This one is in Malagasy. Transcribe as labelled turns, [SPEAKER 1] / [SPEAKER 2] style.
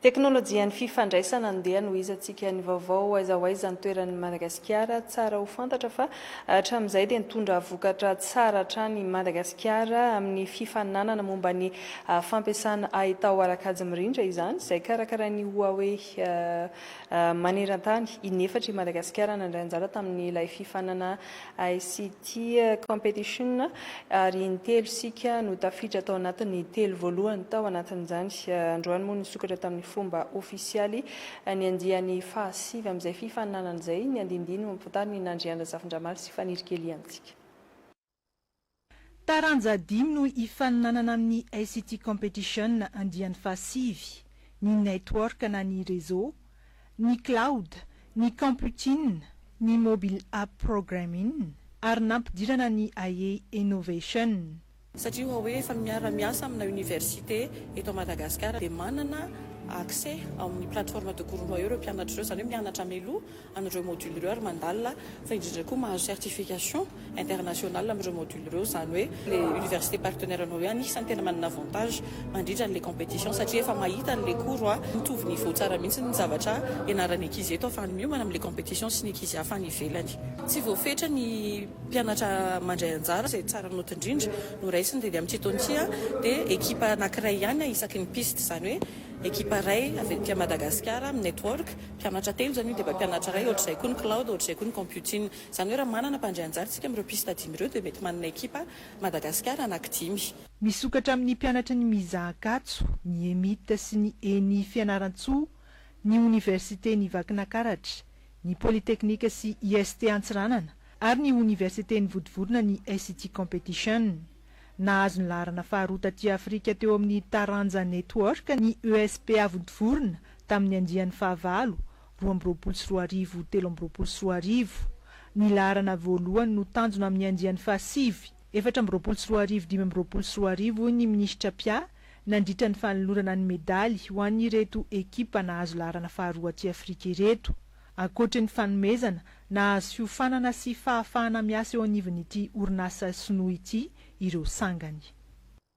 [SPEAKER 1] Teknolojian'ny fifandraisana andeha no izatsika ny vaovao aiza ho aiza ny toeran'ny Madagasikara tsara ho fantatra fa hatramin'izay dia nitondra vokatra tsara hatrany Madagasikara amin'ny fifaninanana momba ny fampiasana ahitao arak'ajy mirindra izany izay karakara ny Huawei maneran-tany inefatra i Madagasikara nandray anjara tamin'ny ilay fifanana ICT competition ary intelo sika no tafiditra tao anatin'ny telo voalohany tao anatin'izany androany moa nisokatra tamin'ny fomba ofisialy ny andiany fahasivy amin'izay fifaninanana izay ny andindiny mampitany ny Nandriana Zafindramary sy Fanirikely antsika.
[SPEAKER 2] Taranja dimy no ifaninanana amin'ny ICT competition andiany fahasivy, ny network na ny réseau, ny cloud, ny computing, ny mobile app programming, ary nampidirana ny IA innovation.
[SPEAKER 3] Satria hoe efa miara-miasa amina université eto Madagasikara dia manana accès amin'ny plateforme de cours ireo mpianatra ireo, zany hoe mianatra meloa amin'ireo module ireo ary mandalina fa indrindra koa mahazo certification internationale amin'ireo module ireo, zany hoe le université partenaire anao hoe anisany tena manana avantage mandritra an'le compétition satria efa mahita an'le cours mitovy niveau tsara mihitsy ny zavatra ianaran'ny ankizy eto afahany miomana amin'le compétition sy ny ankizy hafa any ivelany. Tsy voafetra ny mpianatra mandray anjara izay tsara notindrindra no raisiny dia amin'ity taontia dia ekipa anankiray ihany isaky ny piste, zany hoe ekipa ray avy etỳ Madagasikara amin'ny network mpianatra telo zany dia mpianatra ray ohatr'izay koa ny cloud ohatr'izay koa ny computing, zany hoe raha manana mpandray anjara tsika amin'ireo piste dimy ireo dia mety manana ekipa Madagasikara anankidimy.
[SPEAKER 2] Misokatra amin'ny mpianatra ny Mizahakatso, ny EMIT sy ny ENI Fianaran-tsoa, ny Université ny Vakinakaratra, ny Polytechnique sy IST Antsiranana ary ny Université ny Vodivorona ny ICT competition. Nahazo ny laharana faharoa taty Afrika teo amin'ny taranja network ny ESPA Vodivorona tamin'ny andiany fahavalo 2024 2023. Ny laharana voalohany no tanjona amin'ny andiany fahasivy 2024 2023 ny minisitra Pia nandritra ny fanolorana ny medaly ho an'ny ireto ekipa nahazo laharana faharoa aty Afrika ireto. Ankoatra ny fanomezana, nahazo fiofanana sy fahafahana miasa eo anivon'ity orinasa sinoa ity ireo sangany.